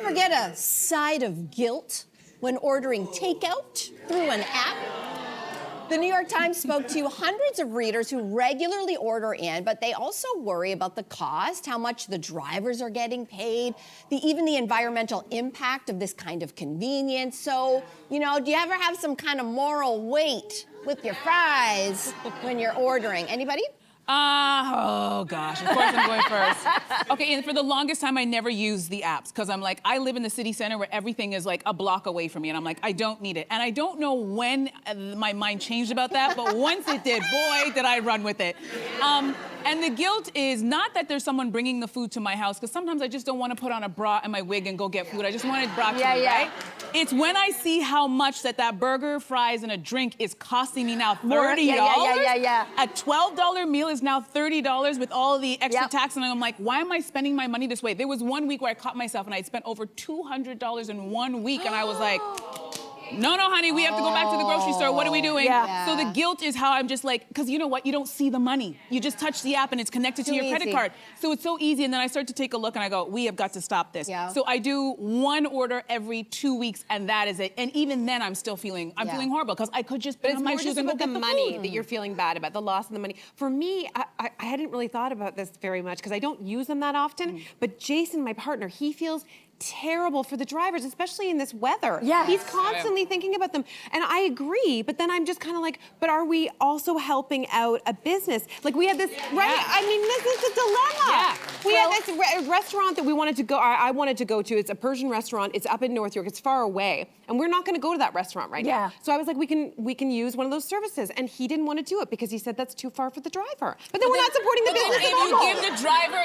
ever get a side of guilt when ordering takeout through an app? The New York Times spoke to hundreds of readers who regularly order in, but they also worry about the cost, how much the drivers are getting paid, even the environmental impact of this kind of convenience. So, do you ever have some kind of moral weight with your fries when you're ordering? Anybody? Oh gosh, of course I'm going first. Okay, and for the longest time I never used the apps because I'm like, I live in the city center where everything is like a block away from me and I'm like, I don't need it. And I don't know when my mind changed about that, but once it did, boy, did I run with it. And the guilt is not that there's someone bringing the food to my house, because sometimes I just don't want to put on a bra and my wig and go get food. I just want it brought to me, right? It's when I see how much that burger, fries, and a drink is costing me now, $30. Yeah. A $12 meal is now $30 with all the extra tax, and I'm like, why am I spending my money this way? There was one week where I caught myself and I spent over $200 in 1 week, and I was like, no, honey, we have to go back to the grocery store. What are we doing? Yeah. So the guilt is how I'm just like, because you know what? You don't see the money. You just touch the app and it's connected to your credit card. So it's so easy. And then I start to take a look and I go, we have got to stop this. Yeah. So I do one order every 2 weeks and that is it. And even then I'm still feeling, I'm feeling horrible because I could just put on my shoes and go get the money food. that you're feeling bad about, the loss of the money. For me, I hadn't really thought about this very much because I don't use them that often. But Jason, my partner, he feels terrible for the drivers, especially in this weather. Yeah. He's constantly thinking about them. And I agree, but then I'm just kind of like, but are we also helping out a business? Like we had this, right? I mean, this is a dilemma. Yeah. We had this restaurant that we wanted to go, I wanted to go to. It's a Persian restaurant. It's up in North York. It's far away. And we're not going to go to that restaurant right now. So I was like, we can use one of those services. And he didn't want to do it because he said that's too far for the driver. But then we're not supporting the business at all.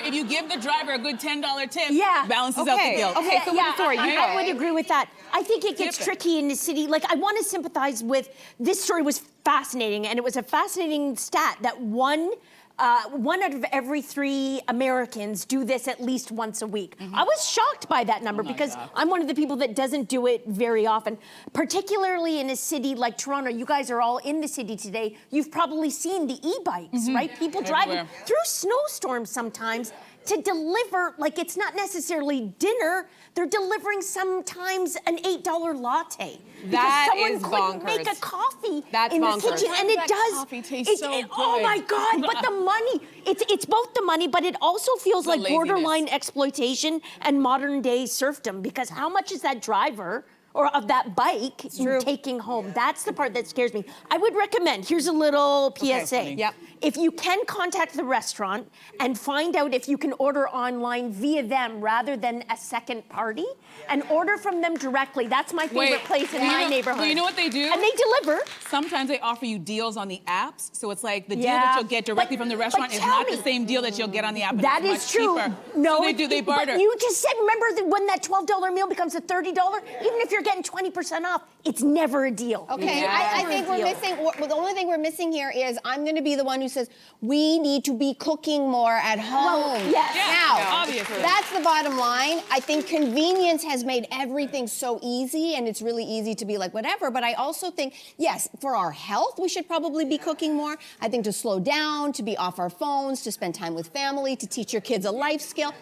If you give the driver a good $10 tip, balances out the guilt. Okay, so sorry, I would agree with that. I think it gets tricky in the city. Like, I want to sympathize with, this story was fascinating, and it was a fascinating stat that one out of every 3 Americans do this at least once a week. I was shocked by that number because I'm one of the people that doesn't do it very often, particularly in a city like Toronto. You guys are all in the city today. You've probably seen the e-bikes, right? People driving through snowstorms sometimes to deliver, like, it's not necessarily dinner, they're delivering sometimes an $8 latte. That because is someone couldn't bonkers. make a coffee That's in bonkers. the kitchen, and it does. Coffee tastes so good. Oh my God! But the money, it's both the money, but it also feels like laziness. borderline exploitation and modern day serfdom. Because how much is that driver or of that bike taking home? That's the part that scares me. I would recommend, here's a little PSA. If you can contact the restaurant and find out if you can order online via them rather than a second party, and order from them directly. That's my favorite place in my neighborhood. Well, you know what they do? And they deliver. Sometimes they offer you deals on the apps, so it's like the deal that you'll get directly from the restaurant is not the same deal that you'll get on the app. That is true. Cheaper. No, so they barter. But you just said, remember that when that $12 meal becomes a $30, even if you're getting 20% off, it's never a deal. Okay, I think we're missing, the only thing we're missing here is I'm going to be the one who says, we need to be cooking more at home. Well, yes. Now, obviously. That's the bottom line. I think convenience has made everything so easy, and it's really easy to be like, whatever, but I also think, yes, for our health, we should probably be cooking more. I think to slow down, to be off our phones, to spend time with family, to teach your kids a life skill.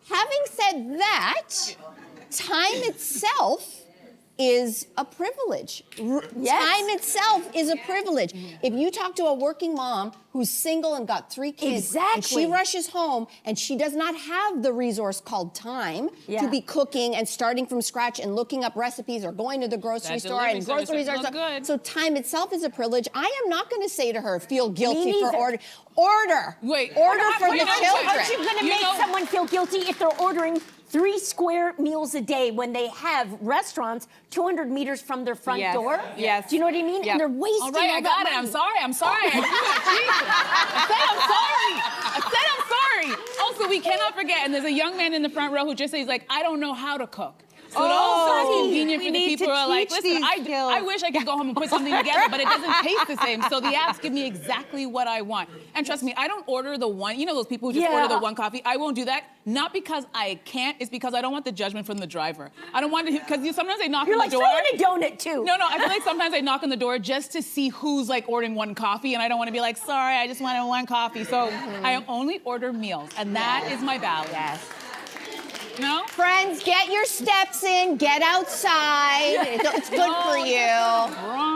Having said that, time itself is a privilege. Time itself is a privilege. If you talk to a working mom who's single and got 3 kids, and she rushes home and she does not have the resource called time to be cooking and starting from scratch and looking up recipes or going to the grocery store, and groceries are good. So time itself is a privilege. I am not going to say to her, feel guilty for ordering. Order for the children. Aren't you going to make someone feel guilty if they're ordering 3 square meals a day when they have restaurants 200 meters from their front door? Yes. Do you know what I mean? And they're wasting all right, I got it. I'm sorry. I said I'm sorry. Also, we cannot forget, and there's a young man in the front row who just says, like, I don't know how to cook. So it also is convenient for the people who are like, listen, I wish I could go home and put something together, but it doesn't taste the same. So the apps give me exactly what I want. And trust me, I don't order the one, you know those people who just order the one coffee? I won't do that. Not because I can't, it's because I don't want the judgment from the driver. I don't want to, because sometimes they knock on the door. You're like, throw in a donut too. No, I feel like sometimes I knock on the door just to see who's like ordering one coffee, and I don't want to be like, sorry, I just wanted one coffee. So I only order meals, and that is my balance. No? Friends, get your steps in, get outside. It's good for you. Wrong.